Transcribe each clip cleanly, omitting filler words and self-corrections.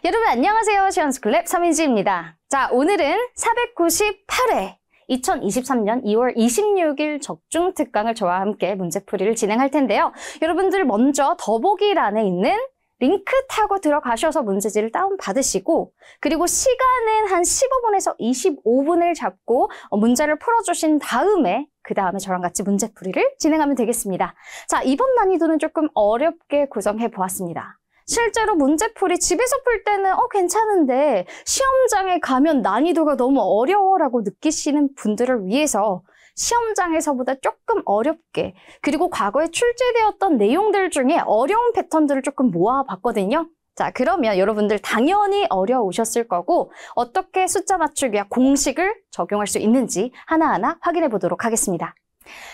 여러분 안녕하세요. 시원스쿨랩 서민지입니다. 자, 오늘은 498회 2023년 2월 26일 적중특강을 저와 함께 문제풀이를 진행할 텐데요. 여러분들 먼저 더보기란에 있는 링크 타고 들어가셔서 문제지를 다운받으시고, 그리고 시간은 한 15분에서 25분을 잡고 문제를 풀어주신 다음에 그 다음에 저랑 같이 문제풀이를 진행하면 되겠습니다. 자, 이번 난이도는 조금 어렵게 구성해 보았습니다. 실제로 문제풀이 집에서 풀 때는 괜찮은데 시험장에 가면 난이도가 너무 어려워라고 느끼시는 분들을 위해서 시험장에서보다 조금 어렵게, 그리고 과거에 출제되었던 내용들 중에 어려운 패턴들을 조금 모아봤거든요. 자, 그러면 여러분들 당연히 어려우셨을 거고 어떻게 숫자 맞추기와 공식을 적용할 수 있는지 하나하나 확인해 보도록 하겠습니다.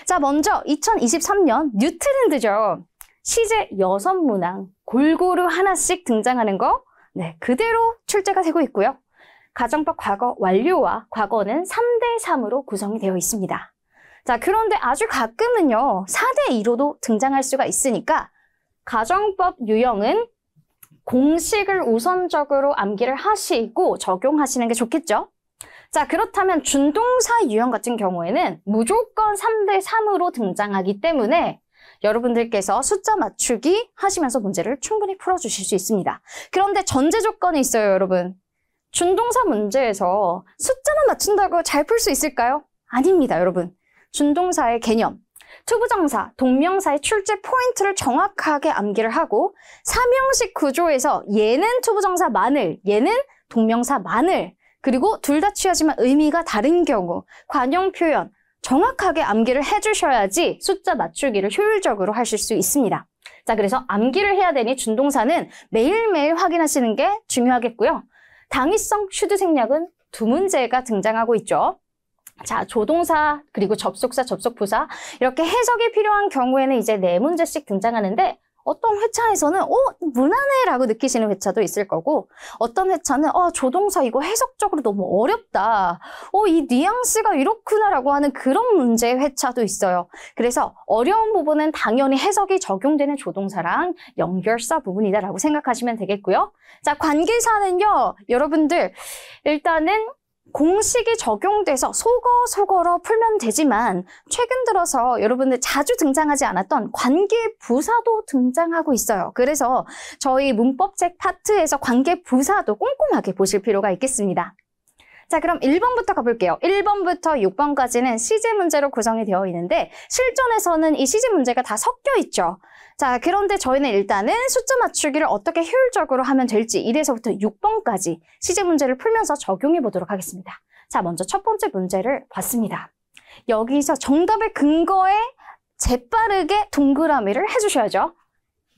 자, 먼저 2023년 뉴트렌드죠. 시제 6문항 골고루 하나씩 등장하는 거 그대로 출제가 되고 있고요. 가정법 과거 완료와 과거는 3대3으로 구성이 되어 있습니다. 자, 그런데 아주 가끔은요 4대2로도 등장할 수가 있으니까 가정법 유형은 공식을 우선적으로 암기를 하시고 적용하시는 게 좋겠죠. 자, 그렇다면 준동사 유형 같은 경우에는 무조건 3대3으로 등장하기 때문에 여러분들께서 숫자 맞추기 하시면서 문제를 충분히 풀어주실 수 있습니다. 그런데 전제 조건이 있어요, 여러분. 준동사 문제에서 숫자만 맞춘다고 잘 풀 수 있을까요? 아닙니다, 여러분. 준동사의 개념, 투부정사, 동명사의 출제 포인트를 정확하게 암기를 하고 삼형식 구조에서 얘는 투부정사만을, 얘는 동명사만을, 그리고 둘 다 취하지만 의미가 다른 경우, 관용 표현, 정확하게 암기를 해주셔야지 숫자 맞추기를 효율적으로 하실 수 있습니다. 자, 그래서 암기를 해야 되니 준동사는 매일매일 확인하시는 게 중요하겠고요. 당위성 슈드 생략은 2문제가 등장하고 있죠. 자, 조동사, 그리고 접속사, 접속부사 이렇게 해석이 필요한 경우에는 이제 4문제씩 등장하는데 어떤 회차에서는 무난해 라고 느끼시는 회차도 있을 거고, 어떤 회차는 조동사 이거 해석적으로 너무 어렵다, 이 뉘앙스가 이렇구나 라고 하는 그런 문제의 회차도 있어요. 그래서 어려운 부분은 당연히 해석이 적용되는 조동사랑 연결사 부분이다 라고 생각하시면 되겠고요. 자, 관계사는요 여러분들 일단은 공식이 적용돼서 속어로 풀면 되지만 최근 들어서 여러분들 자주 등장하지 않았던 관계부사도 등장하고 있어요. 그래서 저희 문법책 파트에서 관계부사도 꼼꼼하게 보실 필요가 있겠습니다. 자, 그럼 1번부터 가볼게요. 1번부터 6번까지는 시제 문제로 구성이 되어 있는데 실전에서는 이 시제 문제가 다 섞여 있죠. 자, 그런데 저희는 일단은 숫자 맞추기를 어떻게 효율적으로 하면 될지 1에서부터 6번까지 시제 문제를 풀면서 적용해 보도록 하겠습니다. 자, 먼저 첫 번째 문제를 봤습니다. 여기서 정답의 근거에 재빠르게 동그라미를 해주셔야죠.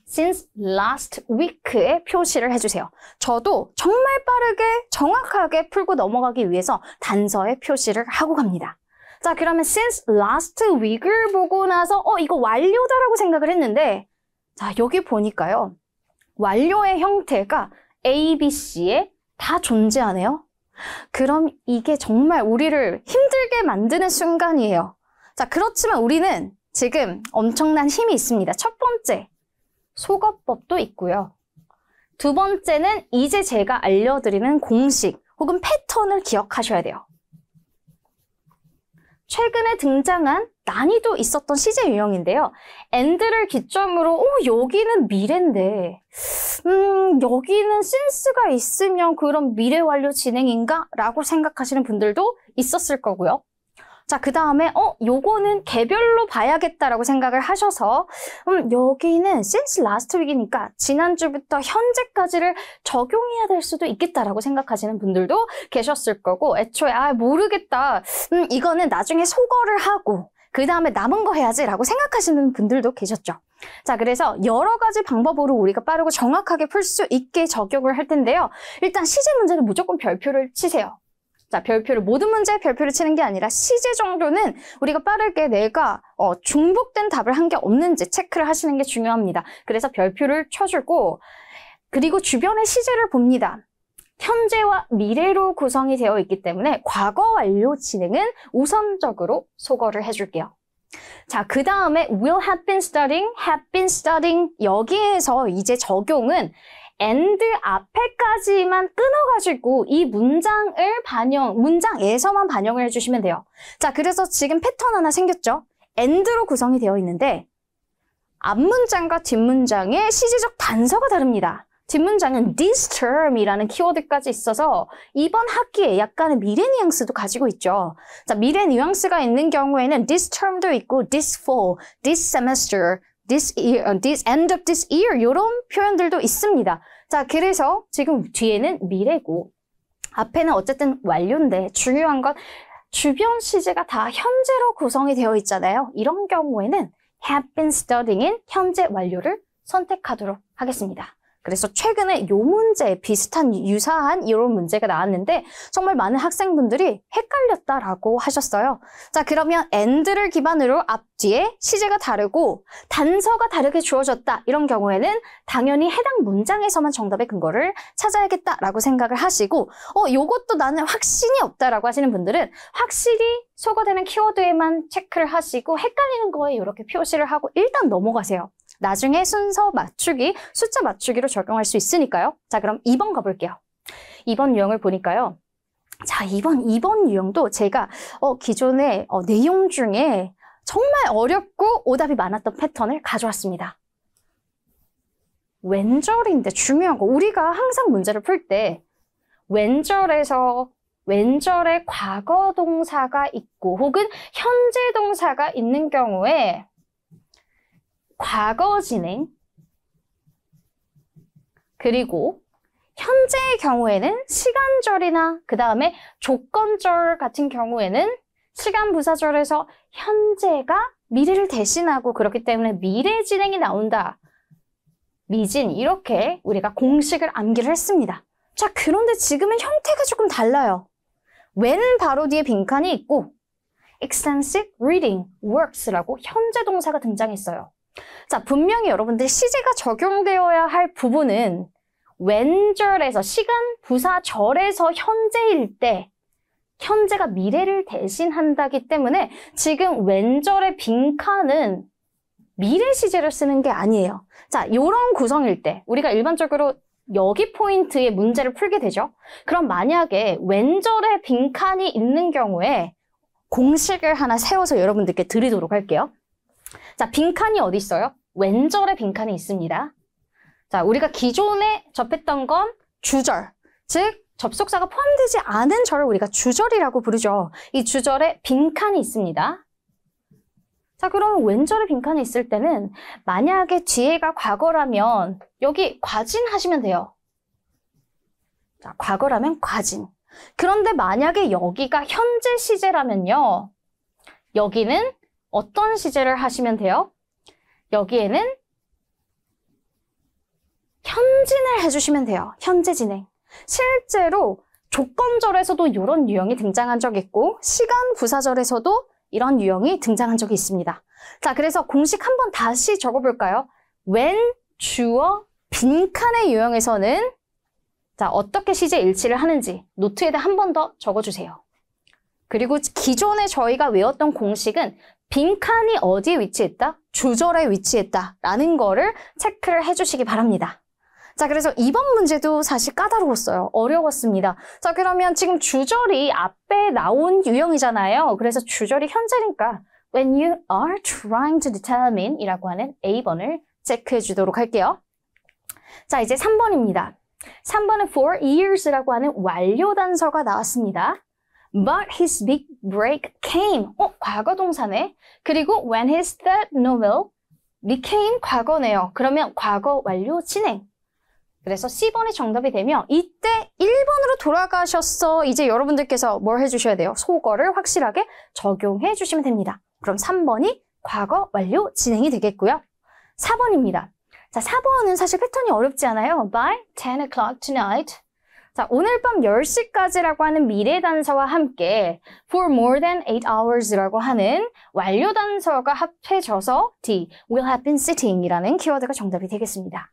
Since last week에 표시를 해주세요. 저도 정말 빠르게 정확하게 풀고 넘어가기 위해서 단서에 표시를 하고 갑니다. 자, 그러면 since last week을 보고 나서 이거 완료다라고 생각을 했는데, 자, 여기 보니까요 완료의 형태가 A, B, C에 다 존재하네요. 그럼 이게 정말 우리를 힘들게 만드는 순간이에요. 자, 그렇지만 우리는 지금 엄청난 힘이 있습니다. 첫 번째, 속어법도 있고요. 두 번째는 이제 제가 알려드리는 공식 혹은 패턴을 기억하셔야 돼요. 최근에 등장한 난이도 있었던 시제 유형인데요. and를 기점으로 여기는 미래인데 여기는 since가 있으면 그럼 미래 완료 진행인가? 라고 생각하시는 분들도 있었을 거고요. 자, 그 다음에 요거는 개별로 봐야겠다라고 생각을 하셔서 여기는 since last week이니까 지난주부터 현재까지를 적용해야 될 수도 있겠다라고 생각하시는 분들도 계셨을 거고, 애초에 모르겠다, 이거는 나중에 소거를 하고 그 다음에 남은 거 해야지 라고 생각하시는 분들도 계셨죠. 자, 그래서 여러 가지 방법으로 우리가 빠르고 정확하게 풀 수 있게 적용을 할 텐데요. 일단 시제 문제는 무조건 별표를 치세요. 자, 모든 문제에 별표를 치는 게 아니라 시제 정도는 우리가 빠르게 내가 중복된 답을 한 게 없는지 체크를 하시는 게 중요합니다. 그래서 별표를 쳐주고, 그리고 주변의 시제를 봅니다. 현재와 미래로 구성이 되어 있기 때문에 과거 완료 진행은 우선적으로 소거를 해줄게요. 자, 그 다음에 will have been studying, have been studying 여기에서 이제 적용은 and 앞에까지만 끊어가지고 이 문장에서만 반영을 해주시면 돼요. 자, 그래서 지금 패턴 하나 생겼죠? and로 구성이 되어 있는데 앞문장과 뒷문장의 시제적 단서가 다릅니다. 뒷문장은 this term이라는 키워드까지 있어서 이번 학기에 약간의 미래 뉘앙스도 가지고 있죠. 자, 미래 뉘앙스가 있는 경우에는 this term도 있고 this fall, this semester, this year, this end of this year 이런 표현들도 있습니다. 자, 그래서 지금 뒤에는 미래고 앞에는 어쨌든 완료인데 중요한 건 주변 시제가 다 현재로 구성이 되어 있잖아요. 이런 경우에는 have been studying인 현재 완료를 선택하도록 하겠습니다. 그래서 최근에 요 문제 비슷한 유사한 이런 문제가 나왔는데 정말 많은 학생분들이 헷갈렸다라고 하셨어요. 자, 그러면 and를 기반으로 앞뒤에 시제가 다르고 단서가 다르게 주어졌다. 이런 경우에는 당연히 해당 문장에서만 정답의 근거를 찾아야겠다라고 생각을 하시고 요것도 나는 확신이 없다라고 하시는 분들은 확실히 소거되는 키워드에만 체크를 하시고 헷갈리는 거에 이렇게 표시를 하고 일단 넘어가세요. 나중에 순서 맞추기, 숫자 맞추기로 적용할 수 있으니까요. 자, 그럼 2번 가볼게요. 2번 유형을 보니까요. 자, 2번 유형도 제가 기존의 내용 중에 정말 어렵고 오답이 많았던 패턴을 가져왔습니다. 왼절인데 중요한 거, 우리가 항상 문제를 풀 때 왼절에서 왼절에 과거 동사가 있고 혹은 현재 동사가 있는 경우에 과거 진행 그리고 현재의 경우에는 시간절이나 그 다음에 조건절 같은 경우에는 시간 부사절에서 현재가 미래를 대신하고 그렇기 때문에 미래 진행이 나온다. 미진 이렇게 우리가 공식을 암기를 했습니다. 자, 그런데 지금은 형태가 조금 달라요. when 바로 뒤에 빈칸이 있고 extensive reading works라고 현재 동사가 등장했어요. 자, 분명히 여러분들 시제가 적용되어야 할 부분은 왼절에서 시간 부사절에서 현재일 때 현재가 미래를 대신한다기 때문에 지금 왼절의 빈칸은 미래 시제를 쓰는 게 아니에요. 자, 이런 구성일 때 우리가 일반적으로 여기 포인트의 문제를 풀게 되죠. 그럼 만약에 왼절에 빈칸이 있는 경우에 공식을 하나 세워서 여러분들께 드리도록 할게요. 자, 빈칸이 어디 있어요? 왼절에 빈칸이 있습니다. 자, 우리가 기존에 접했던 건 주절, 즉 접속사가 포함되지 않은 절을 우리가 주절이라고 부르죠. 이 주절에 빈칸이 있습니다. 자, 그러면 왼절에 빈칸이 있을 때는 만약에 뒤에가 과거라면 여기 과진 하시면 돼요. 자, 과거라면 과진. 그런데 만약에 여기가 현재 시제라면요. 여기는 어떤 시제를 하시면 돼요? 여기에는 현진을 해주시면 돼요. 현재 진행. 실제로 조건절에서도 이런 유형이 등장한 적이 있고 시간 부사절에서도 이런 유형이 등장한 적이 있습니다. 자, 그래서 공식 한번 다시 적어볼까요? when 주어 빈칸의 유형에서는 자, 어떻게 시제 일치를 하는지 노트에다 한 번 더 적어주세요. 그리고 기존에 저희가 외웠던 공식은 빈칸이 어디에 위치했다? 주절에 위치했다 라는 거를 체크를 해주시기 바랍니다. 자, 그래서 이번 문제도 사실 까다로웠어요. 어려웠습니다. 자, 그러면 지금 주절이 앞에 나온 유형이잖아요. 그래서 주절이 현재니까 when you are trying to determine 이라고 하는 A번을 체크해 주도록 할게요. 자, 이제 3번입니다. 3번은 for years라고 하는 완료 단서가 나왔습니다. But his big break came. 과거 동사네. 그리고 when his third novel became 과거네요. 그러면 과거 완료 진행. 그래서 C번이 정답이 되면 이때 1번으로 돌아가셨어. 이제 여러분들께서 뭘 해주셔야 돼요? 소거를 확실하게 적용해 주시면 됩니다. 그럼 3번이 과거 완료 진행이 되겠고요. 4번입니다. 자, 4번은 사실 패턴이 어렵지 않아요. By 10 o'clock tonight. 자, 오늘 밤 10시까지라고 하는 미래 단서와 함께 for more than 8 hours라고 하는 완료 단서가 합해져서 D, will have been sitting 이라는 키워드가 정답이 되겠습니다.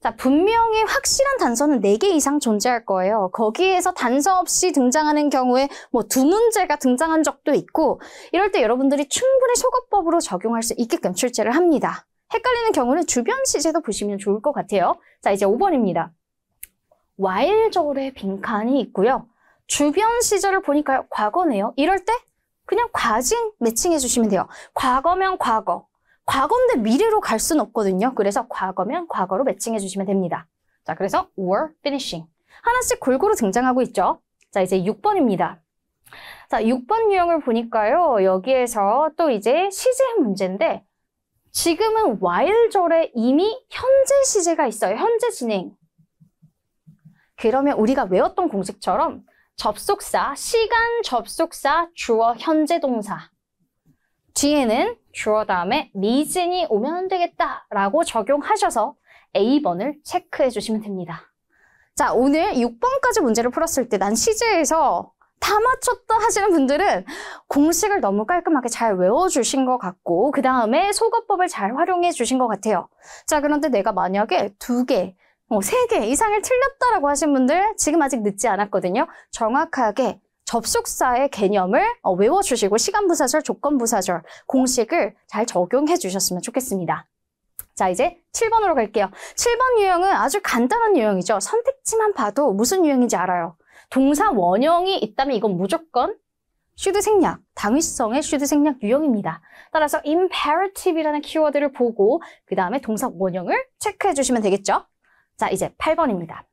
자, 분명히 확실한 단서는 4개 이상 존재할 거예요. 거기에서 단서 없이 등장하는 경우에 뭐 2문제가 등장한 적도 있고 이럴 때 여러분들이 충분히 소거법으로 적용할 수 있게끔 출제를 합니다. 헷갈리는 경우는 주변 시제도 보시면 좋을 것 같아요. 자, 이제 5번입니다. while절에 빈칸이 있고요. 주변 시제를 보니까요. 과거네요. 이럴 때 그냥 과징 매칭해 주시면 돼요. 과거면 과거. 과거인데 미래로 갈 수는 없거든요. 그래서 과거면 과거로 매칭해 주시면 됩니다. 자, 그래서 were finishing. 하나씩 골고루 등장하고 있죠. 자, 이제 6번입니다. 자, 6번 유형을 보니까요. 여기에서 또 이제 시제 문제인데 지금은 while절에 이미 현재 시제가 있어요. 현재 진행. 그러면 우리가 외웠던 공식처럼 접속사, 시간 접속사, 주어, 현재 동사. 뒤에는 주어 다음에 reason이 오면 되겠다라고 적용하셔서 A번을 체크해 주시면 됩니다. 자, 오늘 6번까지 문제를 풀었을 때 난 시제에서 다 맞췄다 하시는 분들은 공식을 너무 깔끔하게 잘 외워주신 것 같고 그 다음에 속어법을 잘 활용해 주신 것 같아요. 자, 그런데 내가 만약에 2개, 3개 이상을 틀렸다라고 하신 분들 지금 아직 늦지 않았거든요. 정확하게 접속사의 개념을 외워주시고 시간부사절, 조건부사절, 공식을 잘 적용해 주셨으면 좋겠습니다. 자, 이제 7번으로 갈게요. 7번 유형은 아주 간단한 유형이죠. 선택지만 봐도 무슨 유형인지 알아요. 동사 원형이 있다면 이건 무조건 should 생략, 당위성의 should 생략 유형입니다. 따라서 imperative이라는 키워드를 보고 그 다음에 동사 원형을 체크해 주시면 되겠죠. 자, 이제 8번입니다.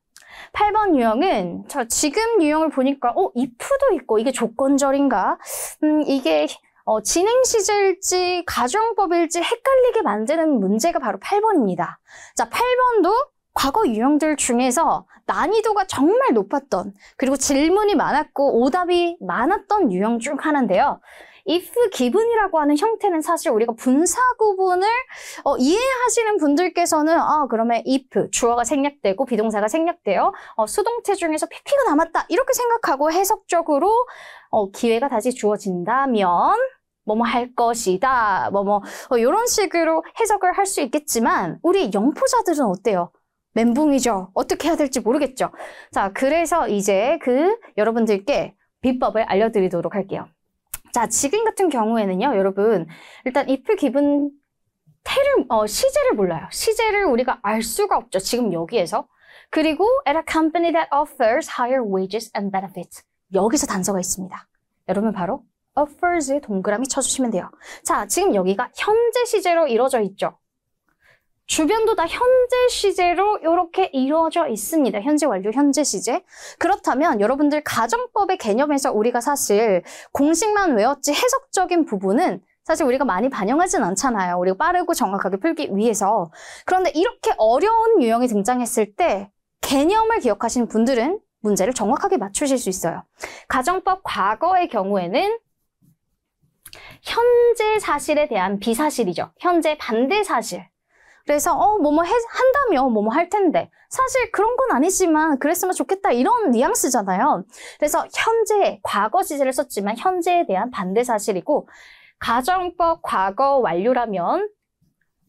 8번 유형은 저 지금 유형을 보니까 if도 있고 이게 조건절인가? 이게 진행 시제일지 가정법일지 헷갈리게 만드는 문제가 바로 8번입니다. 자, 8번도 과거 유형들 중에서 난이도가 정말 높았던 그리고 질문이 많았고 오답이 많았던 유형 중 하나인데요. if given이라고 하는 형태는 사실 우리가 분사 구분을 이해하시는 분들께서는 그러면 if 주어가 생략되고 비동사가 생략돼요. 수동태 중에서 pp가 남았다 이렇게 생각하고 해석적으로 기회가 다시 주어진다면 뭐뭐 할 것이다 이런 식으로 해석을 할 수 있겠지만 우리 영포자들은 어때요? 멘붕이죠. 어떻게 해야 될지 모르겠죠. 자, 그래서 이제 여러분들께 비법을 알려드리도록 할게요. 자, 지금 같은 경우에는요, 여러분, 일단 if given 시제를 몰라요. 시제를 우리가 알 수가 없죠. 지금 여기에서. 그리고 at a company that offers higher wages and benefits. 여기서 단서가 있습니다. 여러분 바로 offers에 동그라미 쳐주시면 돼요. 자, 지금 여기가 현재 시제로 이루어져 있죠. 주변도 다 현재 시제로 이렇게 이루어져 있습니다. 현재 완료, 현재 시제. 그렇다면 여러분들 가정법의 개념에서 우리가 사실 공식만 외웠지 해석적인 부분은 사실 우리가 많이 반영하진 않잖아요. 우리가 빠르고 정확하게 풀기 위해서. 그런데 이렇게 어려운 유형이 등장했을 때 개념을 기억하시는 분들은 문제를 정확하게 맞추실 수 있어요. 가정법 과거의 경우에는 현재 사실에 대한 비사실이죠. 현재 반대 사실. 그래서 한다며 뭐뭐 할 텐데 사실 그런 건 아니지만 그랬으면 좋겠다 이런 뉘앙스잖아요. 그래서 현재 과거 시제를 썼지만 현재에 대한 반대 사실이고 가정법 과거 완료라면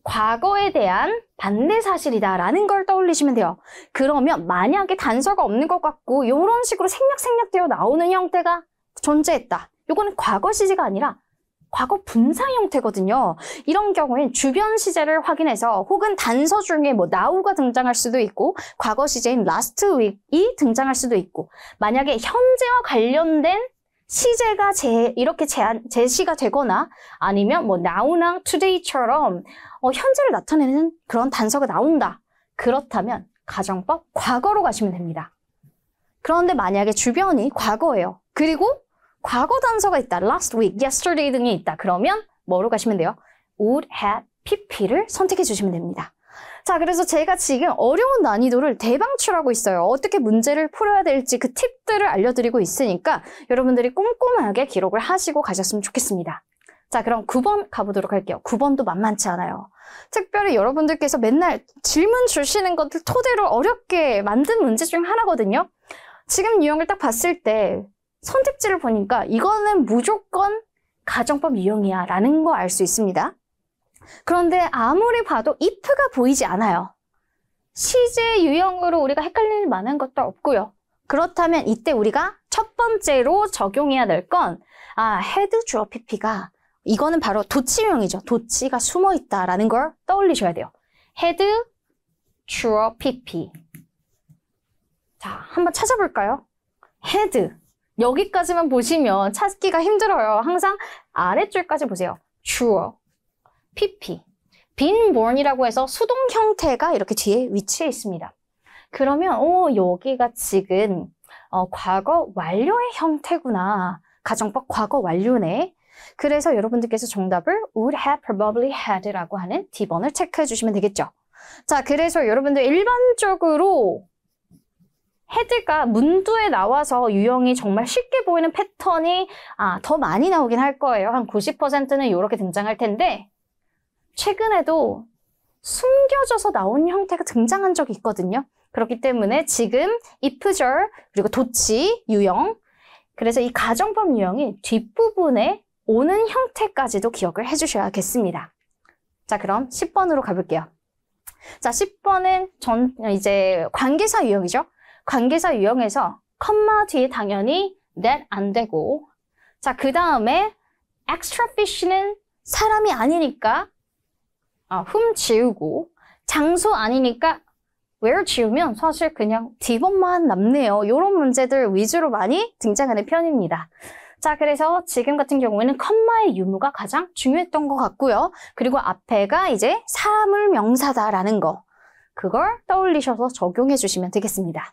과거에 대한 반대 사실이다라는 걸 떠올리시면 돼요. 그러면 만약에 단서가 없는 것 같고 이런 식으로 생략되어 나오는 형태가 존재했다. 이거는 과거 시제가 아니라 과거 분사 형태거든요. 이런 경우엔 주변 시제를 확인해서 혹은 단서 중에 now가 등장할 수도 있고 과거 시제인 last week이 등장할 수도 있고 만약에 현재와 관련된 시제가 이렇게 제시가 되거나 아니면 now나 today처럼 현재를 나타내는 그런 단서가 나온다. 그렇다면 가정법 과거로 가시면 됩니다. 그런데 만약에 주변이 과거예요. 그리고 과거 단서가 있다. last week, yesterday 등이 있다. 그러면 뭐로 가시면 돼요? would, had, pp를 선택해 주시면 됩니다. 자, 그래서 제가 지금 어려운 난이도를 대방출하고 있어요. 어떻게 문제를 풀어야 될지 그 팁들을 알려드리고 있으니까 여러분들이 꼼꼼하게 기록을 하시고 가셨으면 좋겠습니다. 자, 그럼 9번 가보도록 할게요. 9번도 만만치 않아요. 특별히 여러분들께서 맨날 질문 주시는 것들 토대로 어렵게 만든 문제 중 하나거든요. 지금 유형을 딱 봤을 때 선택지를 보니까 이거는 무조건 가정법 유형이야 라는 거 알 수 있습니다. 그런데 아무리 봐도 if가 보이지 않아요. 시제 유형으로 우리가 헷갈릴 만한 것도 없고요. 그렇다면 이때 우리가 첫 번째로 적용해야 될 건 had 주어 pp가 이거는 바로 도치 유형이죠. 도치가 숨어 있다라는 걸 떠올리셔야 돼요. had, 주어, PP. 자, 한번 찾아볼까요? had. 여기까지만 보시면 찾기가 힘들어요. 항상 아래줄까지 보세요. 주어, PP. been born이라고 해서 수동 형태가 이렇게 뒤에 위치해 있습니다. 그러면 여기가 지금 과거 완료의 형태구나. 가정법 과거 완료네. 그래서 여러분들께서 정답을 would have, probably had라고 하는 D번을 체크해 주시면 되겠죠. 자, 그래서 여러분들 일반적으로 had가 문두에 나와서 유형이 정말 쉽게 보이는 패턴이 더 많이 나오긴 할 거예요. 한 90%는 이렇게 등장할 텐데 최근에도 숨겨져서 나온 형태가 등장한 적이 있거든요. 그렇기 때문에 지금 if절 그리고 도치 유형 그래서 이 가정법 유형이 뒷부분에 오는 형태까지도 기억을 해주셔야겠습니다. 자, 그럼 10번으로 가볼게요. 자, 10번은 이제 관계사 유형이죠. 관계사 유형에서 컴마 뒤에 당연히 that 안 되고 자, 그 다음에 extra fish는 사람이 아니니까 whom 지우고 장소 아니니까 where 지우면 사실 그냥 D번만 남네요. 이런 문제들 위주로 많이 등장하는 편입니다. 자, 그래서 지금 같은 경우에는 컴마의 유무가 가장 중요했던 것 같고요. 그리고 앞에가 이제 사물 명사다라는 거. 그걸 떠올리셔서 적용해 주시면 되겠습니다.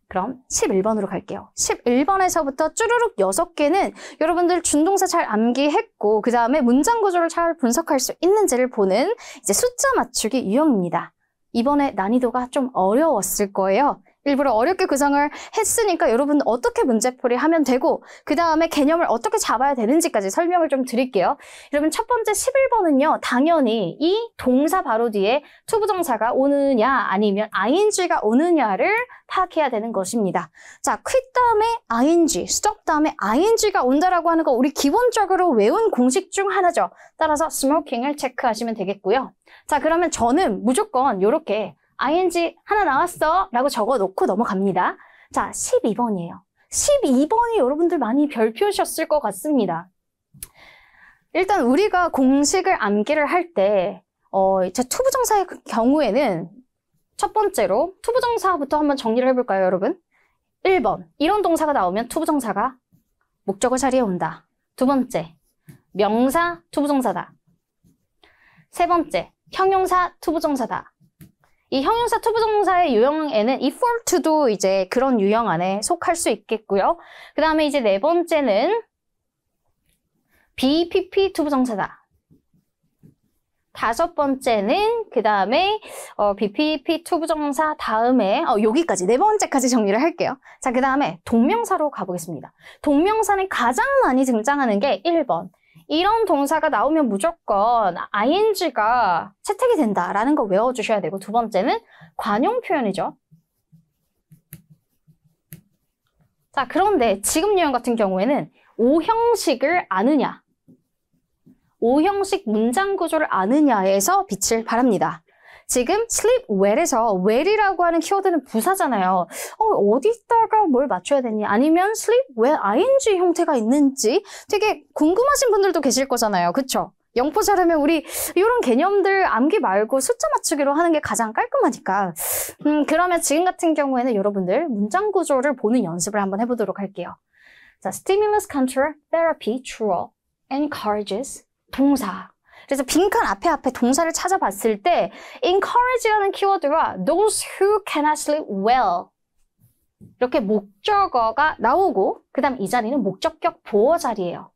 그럼 11번으로 갈게요. 11번에서부터 쭈루룩 6개는 여러분들 준동사 잘 암기했고 그 다음에 문장 구조를 잘 분석할 수 있는지를 보는 이제 숫자 맞추기 유형입니다. 이번에 난이도가 좀 어려웠을 거예요. 일부러 어렵게 구성을 했으니까 여러분 어떻게 문제풀이 하면 되고 그 다음에 개념을 어떻게 잡아야 되는지까지 설명을 좀 드릴게요. 여러분 첫 번째 11번은요. 당연히 이 동사 바로 뒤에 투부정사가 오느냐 아니면 ing가 오느냐를 파악해야 되는 것입니다. 자, quit 다음에 ing, stop 다음에 ing가 온다라고 하는 거 우리 기본적으로 외운 공식 중 하나죠. 따라서 smoking을 체크하시면 되겠고요. 자, 그러면 저는 무조건 이렇게 ing 하나 나왔어 라고 적어놓고 넘어갑니다. 자, 12번이에요. 12번이 여러분들 많이 별표셨을 것 같습니다. 일단 우리가 공식을 암기를 할 때 투부정사의 경우에는 첫 번째로 투부정사부터 한번 정리를 해볼까요, 여러분? 1번, 이런 동사가 나오면 투부정사가 목적어 자리에 온다. 두 번째, 명사 투부정사다. 세 번째, 형용사 투부정사다. 이 형용사 투부정사의 유형에는 if or to도 이제 그런 유형 안에 속할 수 있겠고요. 그 다음에 이제 네 번째는 BPP 투부정사다. 다섯 번째는 그 다음에 BPP 투부정사 다음에 여기까지 네 번째까지 정리를 할게요. 자, 그 다음에 동명사로 가보겠습니다. 동명사는 가장 많이 등장하는 게 1번. 이런 동사가 나오면 무조건 ing가 채택이 된다라는 거 외워주셔야 되고 두 번째는 관용 표현이죠. 자, 그런데 지금 유형 같은 경우에는 오형식을 아느냐, 오형식 문장 구조를 아느냐에서 빛을 발합니다. 지금 sleep well에서 well이라고 하는 키워드는 부사잖아요. 어디다가 뭘 맞춰야 되니? 아니면 sleep well ing 형태가 있는지 되게 궁금하신 분들도 계실 거잖아요. 그쵸? 영포 잘하면 우리 이런 개념들 암기 말고 숫자 맞추기로 하는 게 가장 깔끔하니까. 그러면 지금 같은 경우에는 여러분들 문장 구조를 보는 연습을 한번 해보도록 할게요. 자, stimulus counter therapy true encourages 동사. 그래서 빈칸 앞에 동사를 찾아봤을 때 encourage라는 키워드와 those who cannot sleep well 이렇게 목적어가 나오고 그 다음 이 자리는 목적격 보어 자리예요.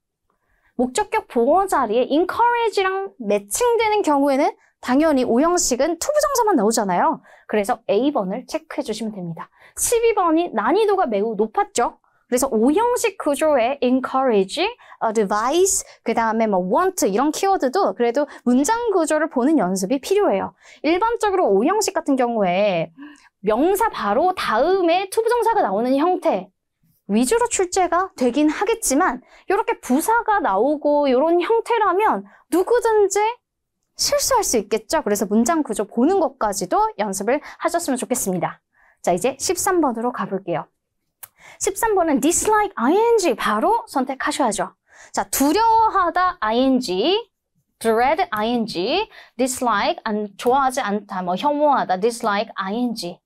목적격 보어 자리에 encourage랑 매칭되는 경우에는 당연히 오형식은 투부정사만 나오잖아요. 그래서 A번을 체크해 주시면 됩니다. 12번이 난이도가 매우 높았죠. 그래서 오형식 구조의 encourage, advise, 그 다음에 want 이런 키워드도 그래도 문장 구조를 보는 연습이 필요해요. 일반적으로 오형식 같은 경우에 명사 바로 다음에 투부정사가 나오는 형태 위주로 출제가 되긴 하겠지만 이렇게 부사가 나오고 이런 형태라면 누구든지 실수할 수 있겠죠. 그래서 문장 구조 보는 것까지도 연습을 하셨으면 좋겠습니다. 자, 이제 13번으로 가볼게요. 13번은 dislike ing 바로 선택하셔야죠. 자, 두려워하다 ing, dread ing, dislike 좋아하지 않다, 뭐 혐오하다, dislike ing.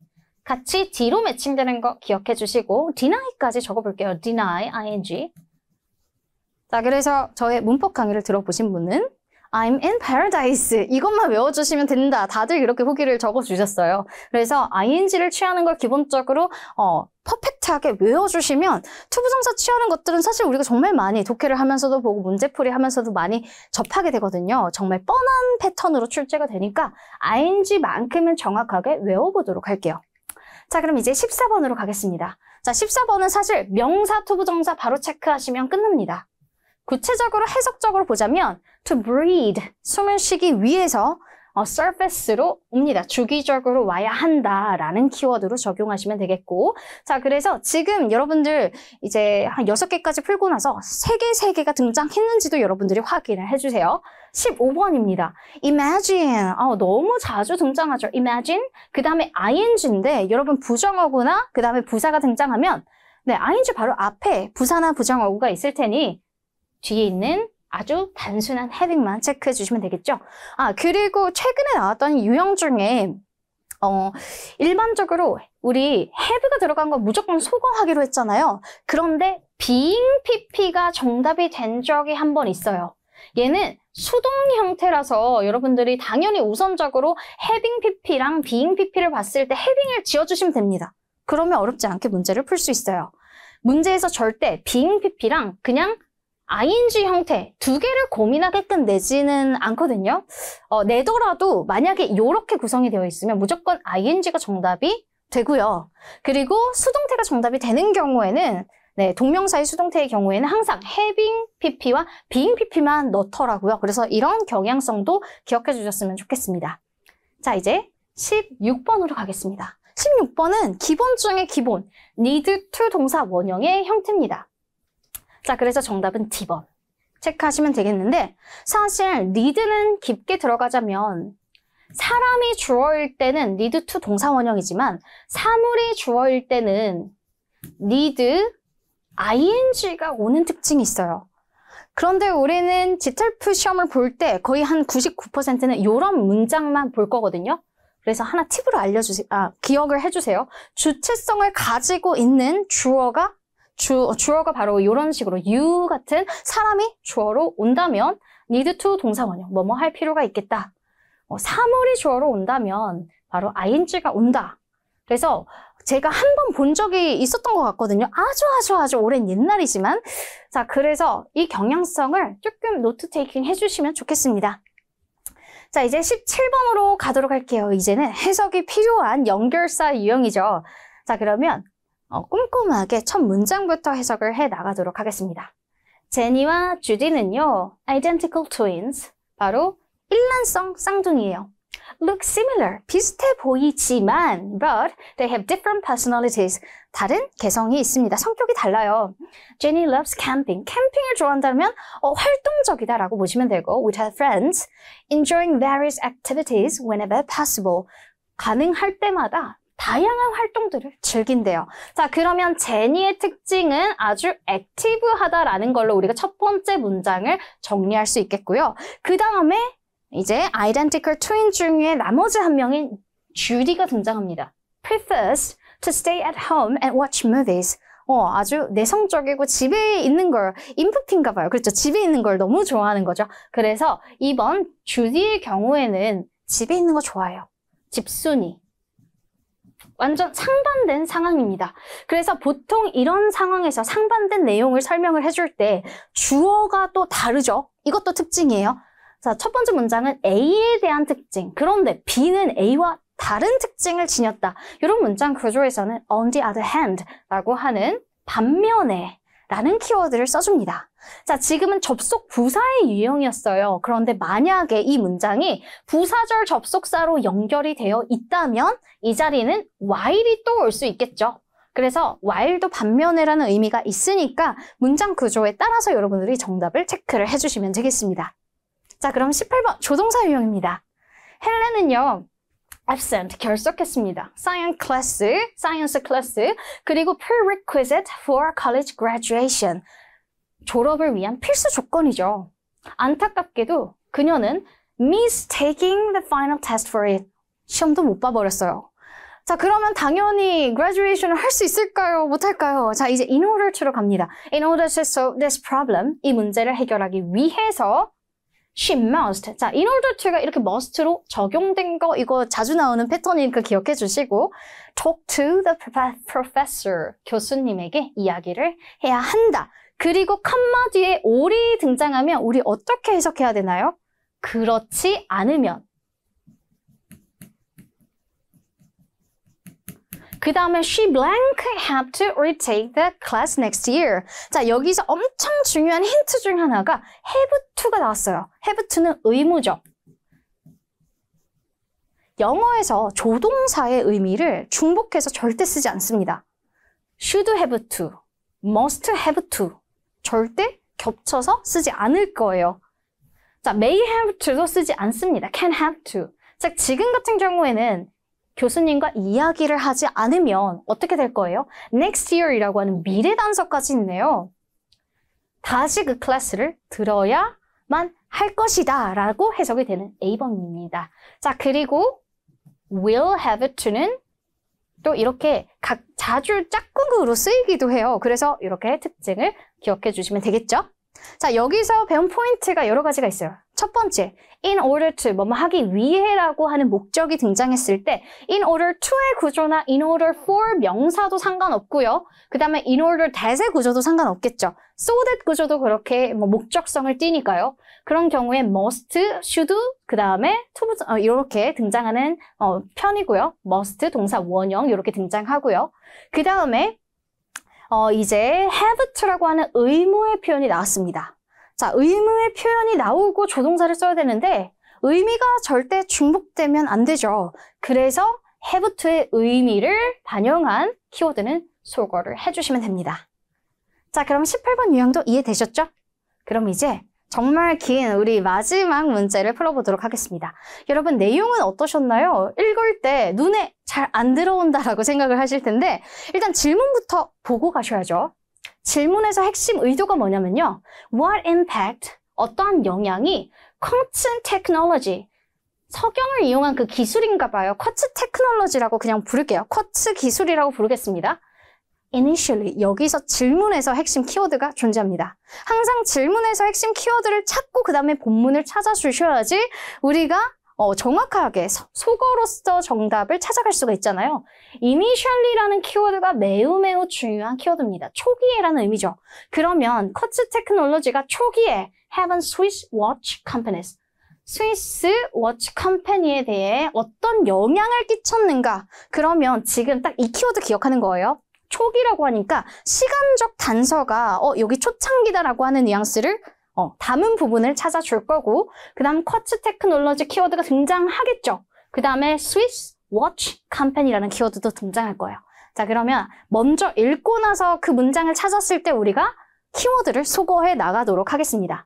같이 D로 매칭되는 거 기억해 주시고 deni까지 적어볼게요. deny ing. 자, 그래서 저의 문법 강의를 들어보신 분은 I'm in paradise. 이것만 외워주시면 된다. 다들 이렇게 후기를 적어주셨어요. 그래서 ing를 취하는 걸 기본적으로 퍼펙트하게 외워주시면 투부정사 취하는 것들은 사실 우리가 정말 많이 독해를 하면서도 보고 문제풀이 하면서도 많이 접하게 되거든요. 정말 뻔한 패턴으로 출제가 되니까 ing만큼은 정확하게 외워보도록 할게요. 자, 그럼 이제 14번으로 가겠습니다. 자, 14번은 사실 명사, 투부정사 바로 체크하시면 끝납니다. 구체적으로 해석적으로 보자면 to breathe, 숨을 쉬기 위해서 surface로 옵니다. 주기적으로 와야 한다라는 키워드로 적용하시면 되겠고, 자, 그래서 지금 여러분들 이제 한 6개까지 풀고 나서 3개가 등장했는지도 여러분들이 확인을 해주세요. 15번입니다. imagine, 너무 자주 등장하죠. imagine, 그 다음에 ing인데 여러분 부정어구나 그 다음에 부사가 등장하면 네, ing 바로 앞에 부사나 부정어구가 있을 테니 뒤에 있는 아주 단순한 헤딩만 체크해 주시면 되겠죠. 그리고 최근에 나왔던 유형 중에 일반적으로 우리 have가 들어간 거 무조건 소거하기로 했잖아요. 그런데 being pp가 정답이 된 적이 한 번 있어요. 얘는 수동 형태라서 여러분들이 당연히 우선적으로 having pp랑 being pp를 봤을 때 having을 지어주시면 됩니다. 그러면 어렵지 않게 문제를 풀 수 있어요. 문제에서 절대 being pp랑 그냥 ing 형태 두 개를 고민하게끔 내지는 않거든요. 내더라도 만약에 이렇게 구성이 되어 있으면 무조건 ing가 정답이 되고요. 그리고 수동태가 정답이 되는 경우에는 네, 동명사의 수동태의 경우에는 항상 having pp와 being pp만 넣더라고요. 그래서 이런 경향성도 기억해 주셨으면 좋겠습니다. 자, 이제 16번으로 가겠습니다. 16번은 기본 중에 기본, need to 동사 원형의 형태입니다. 자, 그래서 정답은 D번 체크하시면 되겠는데 사실 need는 깊게 들어가자면 사람이 주어일 때는 need to 동사 원형이지만 사물이 주어일 때는 need ing가 오는 특징이 있어요. 그런데 우리는 지텔프 시험을 볼 때 거의 한 99%는 이런 문장만 볼 거거든요. 그래서 하나 팁으로 알려주세요. 기억을 해주세요. 주체성을 가지고 있는 주어가 바로 이런 식으로 you 같은 사람이 주어로 온다면 need to 동사 원형, 뭐뭐 할 필요가 있겠다. 사물이 주어로 온다면 바로 ing가 온다. 그래서 제가 한 번 본 적이 있었던 것 같거든요. 아주 오랜 옛날이지만. 자, 그래서 이 경향성을 조금 노트 테이킹 해주시면 좋겠습니다. 자, 이제 17번으로 가도록 할게요. 이제는 해석이 필요한 연결사 유형이죠. 자, 그러면 꼼꼼하게 첫 문장부터 해석을 해 나가도록 하겠습니다. 제니와 주디는요, identical twins, 바로 일란성 쌍둥이에요. Look similar, 비슷해 보이지만, but they have different personalities, 다른 개성이 있습니다. 성격이 달라요. Jenny loves camping, 캠핑을 좋아한다면 활동적이다라고 보시면 되고, with her friends, enjoying various activities whenever possible, 가능할 때마다 다양한 활동들을 즐긴대요. 자, 그러면 제니의 특징은 아주 액티브하다라는 걸로 우리가 첫 번째 문장을 정리할 수 있겠고요. 그 다음에 이제 identical twin 중에 나머지 한 명인 주디가 등장합니다. prefers to stay at home and watch movies. 아주 내성적이고 집에 있는 걸, 인프피인가 봐요. 그렇죠. 집에 있는 걸 너무 좋아하는 거죠. 그래서 이번 주디의 경우에는 집에 있는 거 좋아해요. 집순이. 완전 상반된 상황입니다. 그래서 보통 이런 상황에서 상반된 내용을 설명을 해줄 때 주어가 또 다르죠. 이것도 특징이에요. 자, 첫 번째 문장은 A에 대한 특징. 그런데 B는 A와 다른 특징을 지녔다. 이런 문장 구조에서는 on the other hand 라고 하는 반면에 라는 키워드를 써줍니다. 자, 지금은 접속 부사의 유형이었어요. 그런데 만약에 이 문장이 부사절 접속사로 연결이 되어 있다면 이 자리는 while이 또 올 수 있겠죠. 그래서 while도 반면에라는 의미가 있으니까 문장 구조에 따라서 여러분들이 정답을 체크를 해주시면 되겠습니다. 자, 그럼 18번 조동사 유형입니다. 헬렌은요, absent, 결석했습니다. science class, 그리고 prerequisite for college graduation. 졸업을 위한 필수 조건이죠. 안타깝게도 그녀는 mistaking the final test for it. 시험도 못 봐버렸어요. 자, 그러면 당연히 graduation을 할 수 있을까요? 못할까요? 자, 이제 in order to로 갑니다. In order to solve this problem, 이 문제를 해결하기 위해서 she must. 자, in order to가 이렇게 must로 적용된 거 이거 자주 나오는 패턴이니까 기억해 주시고 talk to the professor. 교수님에게 이야기를 해야 한다. 그리고 컴마 뒤에 or이 등장하면 우리 어떻게 해석해야 되나요? 그렇지 않으면. 그 다음에 she blank have to retake the class next year. 자, 여기서 엄청 중요한 힌트 중 하나가 have to가 나왔어요. have to는 의무죠. 영어에서 조동사의 의미를 중복해서 절대 쓰지 않습니다. should have to, must have to 절대 겹쳐서 쓰지 않을 거예요. 자, may have to도 쓰지 않습니다. can have to. 자, 지금 같은 경우에는 교수님과 이야기를 하지 않으면 어떻게 될 거예요? next year이라고 하는 미래 단서까지 있네요. 다시 그 클래스를 들어야만 할 것이다 라고 해석이 되는 A번입니다. 자, 그리고 will have to는 또 이렇게 자주 짝꿍으로 쓰이기도 해요. 그래서 이렇게 특징을 기억해 주시면 되겠죠? 자, 여기서 배운 포인트가 여러 가지가 있어요. 첫 번째, in order to, 뭐뭐 하기 위해라고 하는 목적이 등장했을 때 in order to의 구조나 in order for 명사도 상관없고요. 그 다음에 in order that의 구조도 상관없겠죠. so that 구조도 그렇게 목적성을 띠니까요. 그런 경우에 must, should, 그 다음에 to, 이렇게 등장하는 편이고요. must, 동사 원형 이렇게 등장하고요. 그 다음에 이제 have to라고 하는 의무의 표현이 나왔습니다. 자, 의무의 표현이 나오고 조동사를 써야 되는데 의미가 절대 중복되면 안 되죠. 그래서 have to의 의미를 반영한 키워드는 소거를 해주시면 됩니다. 자, 그럼 18번 유형도 이해되셨죠? 그럼 이제 정말 긴 우리 마지막 문제를 풀어보도록 하겠습니다. 여러분, 내용은 어떠셨나요? 읽을 때 눈에 잘 안 들어온다라고 생각을 하실 텐데 일단 질문부터 보고 가셔야죠. 질문에서 핵심 의도가 뭐냐면요. What impact, 어떠한 영향이 쿼츠 테크놀로지, 석영을 이용한 그 기술인가 봐요. 쿼츠 테크놀로지라고 그냥 부를게요. 쿼츠 기술이라고 부르겠습니다. Initially, 여기서 질문에서 핵심 키워드가 존재합니다. 항상 질문에서 핵심 키워드를 찾고 그 다음에 본문을 찾아주셔야지 우리가 정확하게 속어로서 정답을 찾아갈 수가 있잖아요. Initially라는 키워드가 매우 중요한 키워드입니다. 초기에라는 의미죠. 그러면 쿼츠 테크놀로지가 초기에 have Swiss watch companies, 스위스 워치 컴퍼니에 대해 어떤 영향을 끼쳤는가? 그러면 지금 딱 이 키워드 기억하는 거예요. 초기라고 하니까 시간적 단서가 여기 초창기다라고 하는 뉘앙스를 담은 부분을 찾아줄 거고 그 다음 쿼츠 테크놀로지 키워드가 등장하겠죠. 그 다음에 스위스 워치 컴퍼니라는 키워드도 등장할 거예요. 자, 그러면 먼저 읽고 나서 그 문장을 찾았을 때 우리가 키워드를 소거해 나가도록 하겠습니다.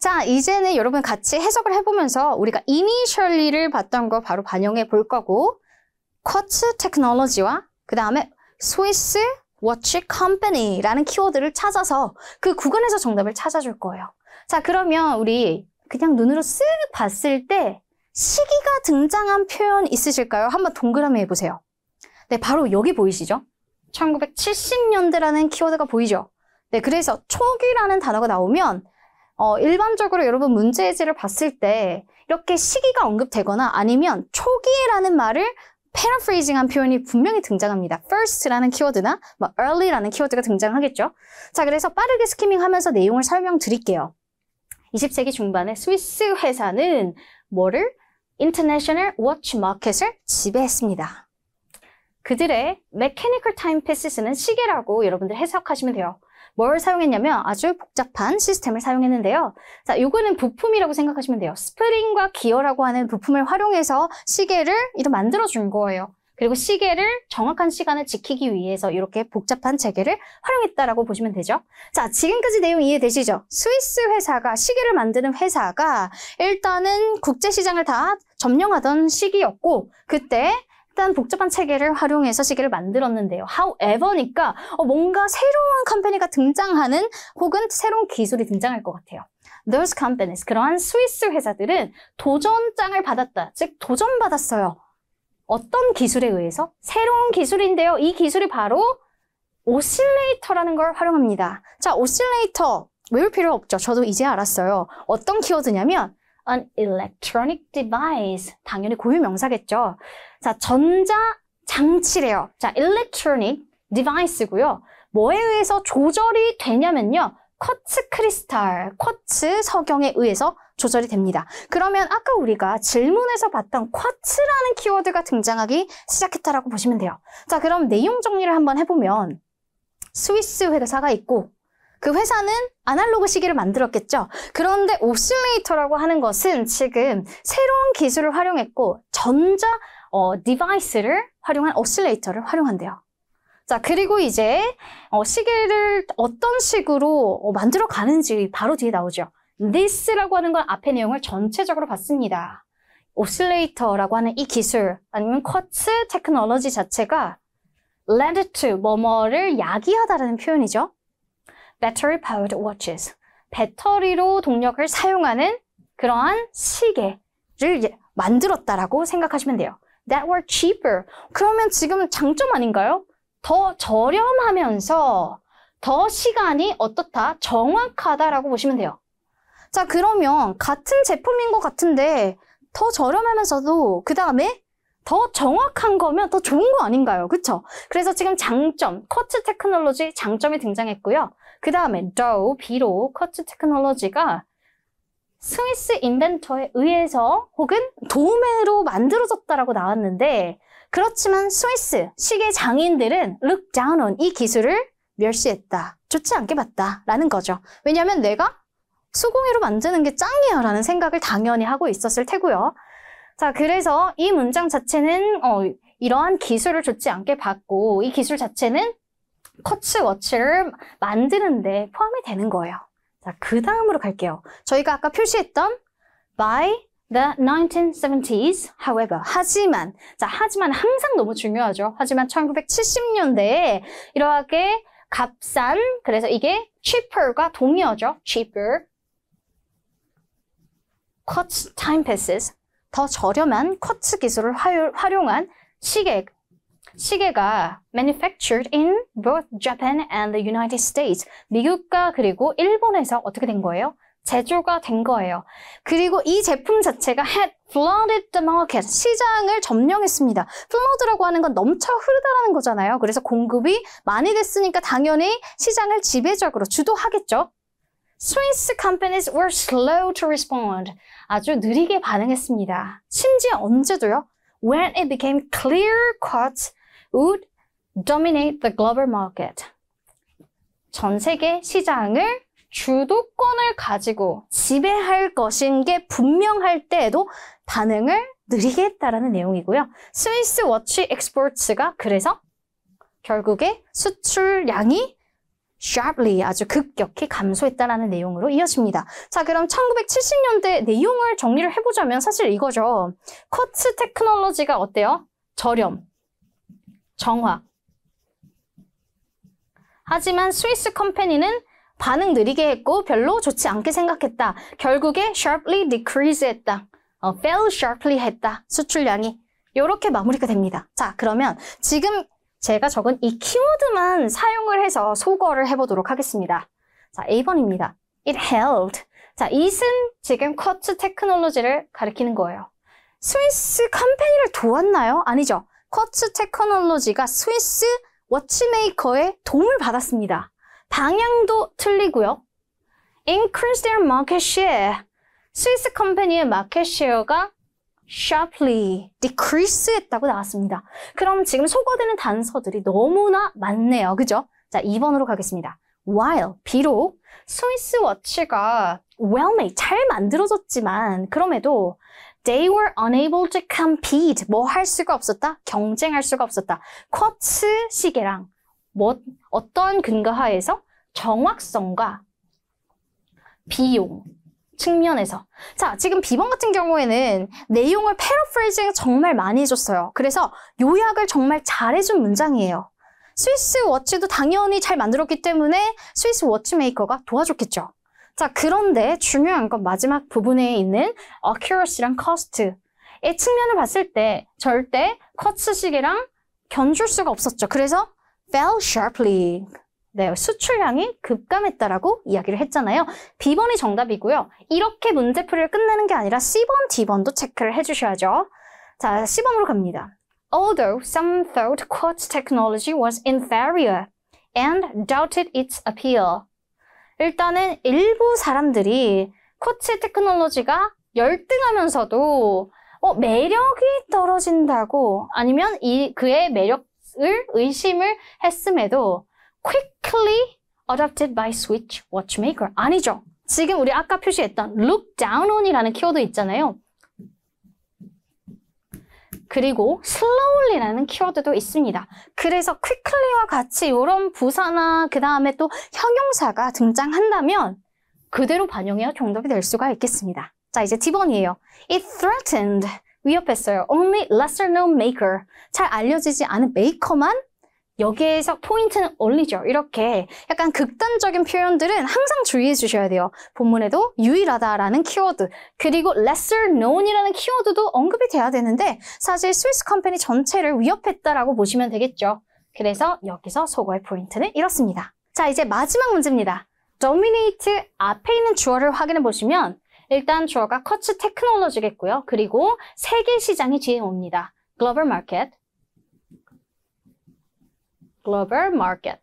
자, 이제는 여러분 같이 해석을 해보면서 우리가 initially를 봤던 거 바로 반영해 볼 거고 쿼츠 테크놀로지와 그 다음에 스위스 워치 컴퍼니라는 키워드를 찾아서 그 구간에서 정답을 찾아줄 거예요. 자, 그러면 우리 그냥 눈으로 쓱 봤을 때 시기가 등장한 표현 있으실까요? 한번 동그라미 해보세요. 네, 바로 여기 보이시죠? 1970년대라는 키워드가 보이죠? 네, 그래서 초기라는 단어가 나오면 일반적으로 여러분 문제지를 봤을 때 이렇게 시기가 언급되거나 아니면 초기라는 말을 패러프레이징한 표현이 분명히 등장합니다. first라는 키워드나 early라는 키워드가 등장하겠죠. 자, 그래서 빠르게 스키밍하면서 내용을 설명드릴게요. 20세기 중반에 스위스 회사는 뭐를? International Watch Market을 지배했습니다. 그들의 Mechanical Timepieces 시계라고 여러분들 해석하시면 돼요. 뭘 사용했냐면 아주 복잡한 시스템을 사용했는데요. 자, 요거는 부품이라고 생각하시면 돼요. 스프링과 기어라고 하는 부품을 활용해서 시계를 이렇게 만들어준 거예요. 그리고 시계를 정확한 시간을 지키기 위해서 이렇게 복잡한 체계를 활용했다라고 보시면 되죠. 자, 지금까지 내용 이해되시죠? 스위스 회사가, 시계를 만드는 회사가 일단은 국제시장을 다 점령하던 시기였고 그때 일단 복잡한 체계를 활용해서 시계를 만들었는데요. However니까 뭔가 새로운 컴퍼니가 등장하는 혹은 새로운 기술이 등장할 것 같아요. Those companies, 그러한 스위스 회사들은 도전장을 받았다. 즉 도전받았어요. 어떤 기술에 의해서? 새로운 기술인데요. 이 기술이 바로 오실레이터라는 걸 활용합니다. 자, 오실레이터 외울 필요 없죠. 저도 이제 알았어요. 어떤 키워드냐면 an electronic device. 당연히 고유명사겠죠. 자, 전자장치래요. 자, electronic device고요. 뭐에 의해서 조절이 되냐면요. 쿼츠 크리스탈, 쿼츠 석영에 의해서 조절이 됩니다. 그러면 아까 우리가 질문에서 봤던 쿼츠라는 키워드가 등장하기 시작했다라고 보시면 돼요. 자, 그럼 내용 정리를 한번 해보면 스위스 회사가 있고 그 회사는 아날로그 시계를 만들었겠죠. 그런데 오실레이터라고 하는 것은 지금 새로운 기술을 활용했고 전자 디바이스를 활용한 오실레이터를 활용한대요. 자, 그리고 이제 시계를 어떤 식으로 만들어 가는지 바로 뒤에 나오죠. This라고 하는 건 앞의 내용을 전체적으로 봤습니다. 오실레이터라고 하는 이 기술 아니면 쿼츠 테크놀로지 자체가 led to 뭐뭐를 야기하다라는 표현이죠. Battery powered watches. 배터리로 동력을 사용하는 그러한 시계를 만들었다라고 생각하시면 돼요. That were cheaper. 그러면 지금 장점 아닌가요? 더 저렴하면서 더 시간이 어떻다? 정확하다라고 보시면 돼요. 자, 그러면 같은 제품인 것 같은데 더 저렴하면서도 그 다음에 더 정확한 거면 더 좋은 거 아닌가요? 그쵸? 그래서 지금 장점, 쿼츠 테크놀로지 장점이 등장했고요. 그 다음에 비록 쿼츠 테크놀로지가 스위스 인벤터에 의해서 혹은 도움으로 만들어졌다라고 나왔는데 그렇지만 스위스 시계 장인들은 look down on 이 기술을 멸시했다. 좋지 않게 봤다라는 거죠. 왜냐하면 내가 수공예로 만드는 게 짱이야 라는 생각을 당연히 하고 있었을 테고요. 자, 그래서 이 문장 자체는 이러한 기술을 좋지 않게 봤고 이 기술 자체는 쿼츠 워치를 만드는데 포함이 되는 거예요. 자, 그 다음으로 갈게요. 저희가 아까 표시했던 by the 1970s, however, 하지만 항상 너무 중요하죠. 하지만 1970년대에 이러하게 값싼, 그래서 이게 cheaper과 동의어죠. cheaper, quartz timepieces, 더 저렴한 쿼츠 기술을 활용한 시계가 manufactured in both Japan and the United States. 미국과 그리고 일본에서 어떻게 된 거예요? 제조가 된 거예요. 그리고 이 제품 자체가 had flooded the market. 시장을 점령했습니다. flood라고 하는 건 넘쳐 흐르다라는 거잖아요. 그래서 공급이 많이 됐으니까 당연히 시장을 지배적으로 주도하겠죠. Swiss companies were slow to respond. 아주 느리게 반응했습니다. 심지어 언제도요? When it became clear quartz would dominate the global market. 전 세계 시장을 주도권을 가지고 지배할 것인 게 분명할 때에도 반응을 느리게 했다라는 내용이고요. 스위스 워치 엑스포츠가 그래서 결국에 수출량이 sharply 아주 급격히 감소했다라는 내용으로 이어집니다. 자, 그럼 1970년대 내용을 정리를 해보자면 사실 이거죠. 쿼츠 테크놀로지가 어때요? 저렴, 정확. 하지만 스위스 컴퍼니는 반응 느리게 했고 별로 좋지 않게 생각했다. 결국에 sharply decrease 했다. fell sharply 했다. 수출량이. 이렇게 마무리가 됩니다. 자, 그러면 지금 제가 적은 이 키워드만 사용을 해서 소거를 해보도록 하겠습니다. 자, A번입니다. It helped. 자, it은 지금 쿼츠 테크놀로지를 가리키는 거예요. 스위스 컴퍼니를 도왔나요? 아니죠. 쿼츠 테크놀로지가 스위스 워치메이커의 도움을 받았습니다. 방향도 틀리고요. Increase their market share. 스위스 컴퍼니의 마켓 쉐어가 sharply decrease 했다고 나왔습니다. 그럼 지금 소거되는 단서들이 너무나 많네요. 그죠? 자, 2번으로 가겠습니다. While, 비록 스위스 워치가 well made, 잘 만들어졌지만 그럼에도 they were unable to compete, 뭐 할 수가 없었다? 경쟁할 수가 없었다. 쿼츠 시계랑 어떤 근거 하에서 정확성과 비용, 측면에서. 자, 지금 B번 같은 경우에는 내용을 패러프레이징 정말 많이 해줬어요. 그래서 요약을 정말 잘해준 문장이에요. 스위스 워치도 당연히 잘 만들었기 때문에 스위스 워치메이커가 도와줬겠죠. 자, 그런데 중요한 건 마지막 부분에 있는 accuracy랑 cost의 측면을 봤을 때 절대 쿼츠 시계랑 견줄 수가 없었죠. 그래서 fell sharply. 네, 수출량이 급감했다라고 이야기를 했잖아요. B번이 정답이고요. 이렇게 문제풀이를 끝내는 게 아니라 C번, D번도 체크를 해주셔야죠. 자, C번으로 갑니다. Although some thought quartz technology was inferior and doubted its appeal. 일단은 일부 사람들이 쿼츠 테크놀로지가 열등하면서도 매력이 떨어진다고 아니면 그의 매력을 의심을 했음에도 quickly adopted by Swiss watchmaker. 아니죠. 지금 우리 아까 표시했던 look down on이라는 키워드 있잖아요. 그리고 slowly라는 키워드도 있습니다. 그래서 quickly와 같이 이런 부사나 그 다음에 또 형용사가 등장한다면 그대로 반영해야 정답이 될 수가 있겠습니다. 자, 이제 D번이에요. It threatened. 위협했어요. Only lesser known maker. 잘 알려지지 않은 메이커만 여기에서 포인트는 only죠. 이렇게 약간 극단적인 표현들은 항상 주의해 주셔야 돼요. 본문에도 유일하다라는 키워드 그리고 lesser known이라는 키워드도 언급이 돼야 되는데 사실 스위스 컴퍼니 전체를 위협했다라고 보시면 되겠죠. 그래서 여기서 소거의 포인트는 이렇습니다. 자, 이제 마지막 문제입니다. dominate 앞에 있는 주어를 확인해 보시면 일단 주어가 쿼츠 테크놀로지겠고요. 그리고 세계 시장이 뒤에 옵니다. global market. global market.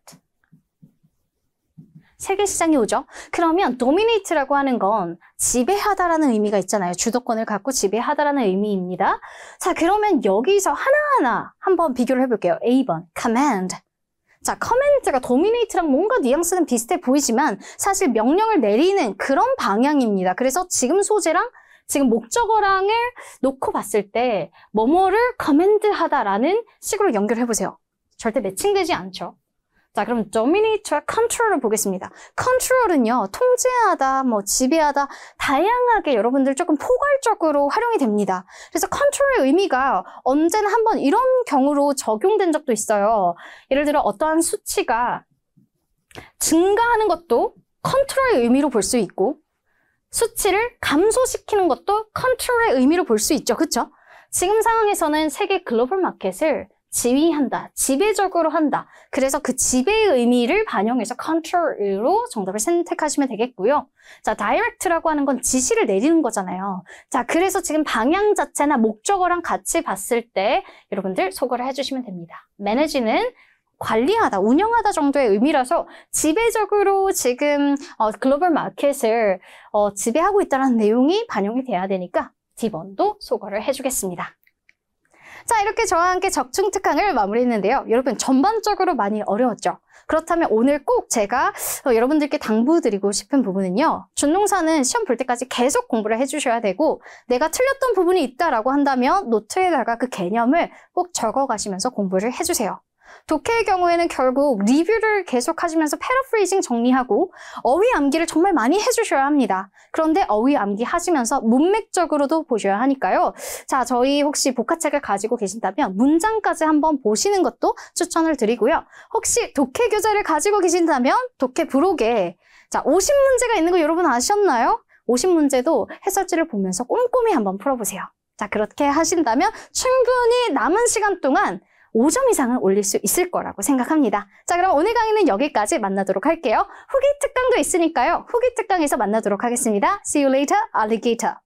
세계 시장이 오죠. 그러면 dominate라고 하는 건 지배하다라는 의미가 있잖아요. 주도권을 갖고 지배하다라는 의미입니다. 자, 그러면 여기서 하나하나 한번 비교를 해볼게요. A번, command. 자, command가 dominate랑 뭔가 뉘앙스는 비슷해 보이지만 사실 명령을 내리는 그런 방향입니다. 그래서 지금 소재랑 지금 목적어랑을 놓고 봤을 때 뭐뭐를 command하다라는 식으로 연결해보세요. 절대 매칭되지 않죠. 자, 그럼 dominate와 control을 보겠습니다. control은요, 통제하다, 지배하다, 다양하게 여러분들 조금 포괄적으로 활용이 됩니다. 그래서 control의 의미가 언제나 한번 이런 경우로 적용된 적도 있어요. 예를 들어 어떠한 수치가 증가하는 것도 control의 의미로 볼 수 있고, 수치를 감소시키는 것도 control의 의미로 볼 수 있죠. 그쵸? 지금 상황에서는 세계 글로벌 마켓을 지휘한다, 지배적으로 한다. 그래서 그 지배의 의미를 반영해서 control로 정답을 선택하시면 되겠고요. 자, direct라고 하는 건 지시를 내리는 거잖아요. 자, 그래서 지금 방향 자체나 목적어랑 같이 봤을 때 여러분들 소거를 해주시면 됩니다. manage는 관리하다, 운영하다 정도의 의미라서 지배적으로 지금 글로벌 마켓을 지배하고 있다는 내용이 반영이 돼야 되니까 D번도 소거를 해주겠습니다. 자, 이렇게 저와 함께 적중특강을 마무리했는데요. 여러분 전반적으로 많이 어려웠죠? 그렇다면 오늘 꼭 제가 여러분들께 당부드리고 싶은 부분은요. 준동사는 시험 볼 때까지 계속 공부를 해주셔야 되고 내가 틀렸던 부분이 있다라고 한다면 노트에다가 그 개념을 꼭 적어가시면서 공부를 해주세요. 독해의 경우에는 결국 리뷰를 계속 하시면서 패러프레이징 정리하고 어휘 암기를 정말 많이 해주셔야 합니다. 그런데 어휘 암기 하시면서 문맥적으로도 보셔야 하니까요. 자, 저희 혹시 복화책을 가지고 계신다면 문장까지 한번 보시는 것도 추천을 드리고요. 혹시 독해 교재를 가지고 계신다면 독해 부록에 자, 50문제가 있는 거 여러분 아셨나요? 50문제도 해설지를 보면서 꼼꼼히 한번 풀어보세요. 자, 그렇게 하신다면 충분히 남은 시간 동안 5점 이상은 올릴 수 있을 거라고 생각합니다. 자, 그럼 오늘 강의는 여기까지 만나도록 할게요. 후기 특강도 있으니까요. 후기 특강에서 만나도록 하겠습니다. See you later, alligator.